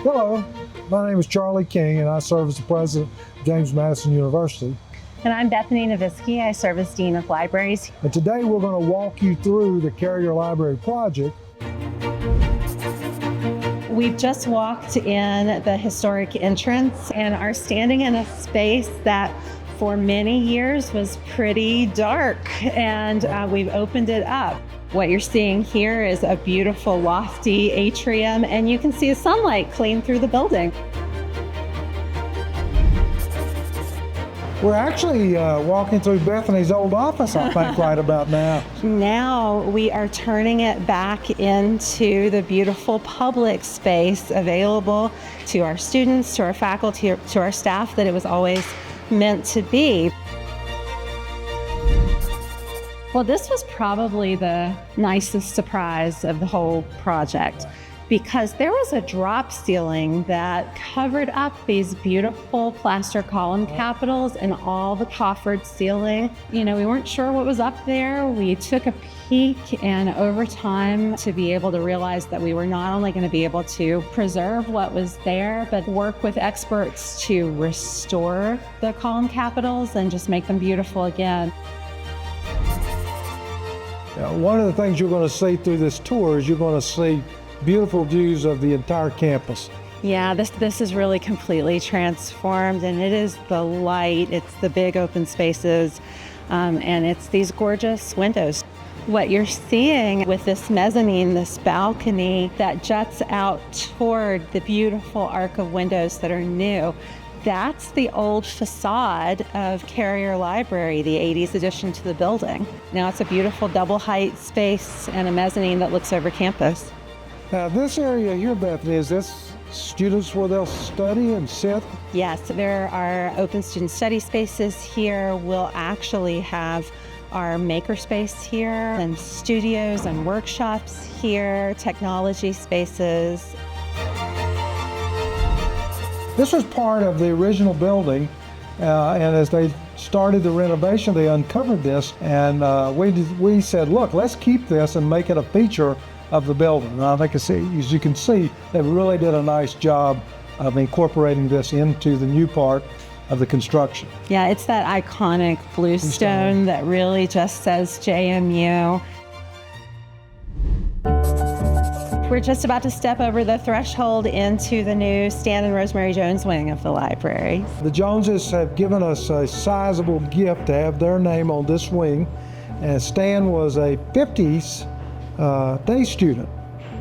Hello, my name is Charlie King and I serve as the president of James Madison University. And I'm Bethany Nowviskie. I serve as Dean of Libraries. And today we're going to walk you through the Carrier Library project. We've just walked in the historic entrance and are standing in a space that for many years was pretty dark, and we've opened it up. What you're seeing here is a beautiful lofty atrium, and you can see the sunlight clean through the building. We're actually walking through Bethany's old office, I think, right about now. Now we are turning it back into the beautiful public space available to our students, to our faculty, to our staff that it was always meant to be. Well, this was probably the nicest surprise of the whole project, because there was a drop ceiling that covered up these beautiful plaster column capitals and all the coffered ceiling. You know, we weren't sure what was up there. We took a peek, and over time to be able to realize that we were not only going to be able to preserve what was there, but work with experts to restore the column capitals and just make them beautiful again. One of the things you're going to see through this tour is you're going to see beautiful views of the entire campus. Yeah, this is really completely transformed, and it is the light, it's the big open spaces, and it's these gorgeous windows. What you're seeing with this mezzanine, this balcony that juts out toward the beautiful arc of windows that are new, that's the old facade of Carrier Library, the 80s addition to the building. Now it's a beautiful double height space and a mezzanine that looks over campus. Now this area here, Bethany, is this students where they'll study and sit? Yes, there are open student study spaces here. We'll actually have our makerspace here, and studios and workshops here, technology spaces. This was part of the original building, and as they started the renovation, they uncovered this, and we said, look, let's keep this and make it a feature of the building. And I think, as you can see, they really did a nice job of incorporating this into the new part of the construction. Yeah, it's that iconic bluestone that really just says JMU. We're just about to step over the threshold into the new Stan and Rosemary Jones wing of the library. The Joneses have given us a sizable gift to have their name on this wing. And Stan was a 50s day student.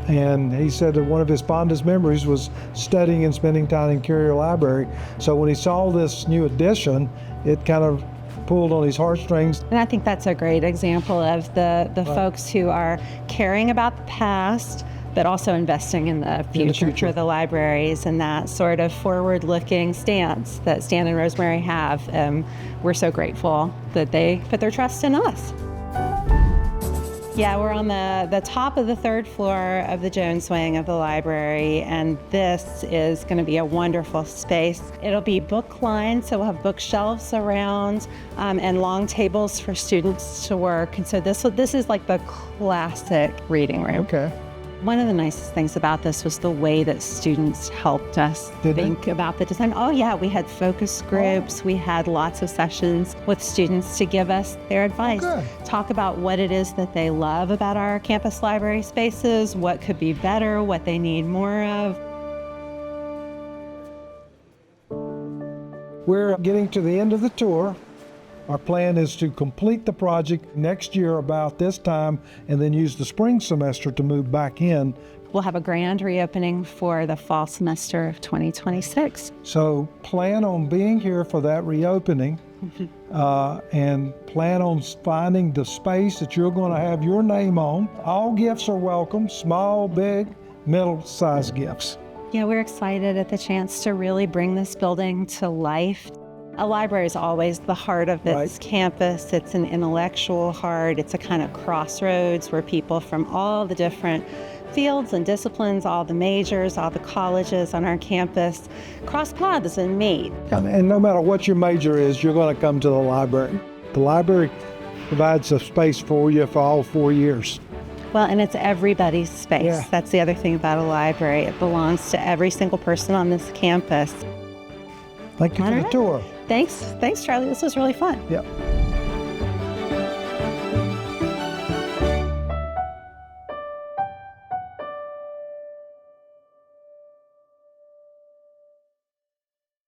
And he said that one of his fondest memories was studying and spending time in Carrier Library. So when he saw this new addition, it kind of pulled on his heartstrings. And I think that's a great example of the folks who are caring about the past, but also investing in the future for the libraries, and that sort of forward-looking stance that Stan and Rosemary have. We're so grateful that they put their trust in us. Yeah, we're on the top of the third floor of the Jones wing of the library, and this is going to be a wonderful space. It'll be book-lined, so we'll have bookshelves around and long tables for students to work. And so this is like the classic reading room. Okay. One of the nicest things about this was the way that students helped us think about the design. Oh yeah, we had focus groups, we had lots of sessions with students to give us their advice, talk about what it is that they love about our campus library spaces, what could be better, what they need more of. We're getting to the end of the tour. Our plan is to complete the project next year about this time, and then use the spring semester to move back in. We'll have a grand reopening for the fall semester of 2026. So plan on being here for that reopening, and plan on finding the space that you're going to have your name on. All gifts are welcome, small, big, middle-sized gifts. Yeah, we're excited at the chance to really bring this building to life. A library is always the heart of its campus. It's an intellectual heart. It's a kind of crossroads where people from all the different fields and disciplines, all the majors, all the colleges on our campus, cross paths and meet. And no matter what your major is, you're going to come to the library. The library provides a space for you for all 4 years. Well, and it's everybody's space. Yeah. That's the other thing about a library. It belongs to every single person on this campus. Thank you for All the right. tour. Thanks, Charlie. This was really fun. Yep.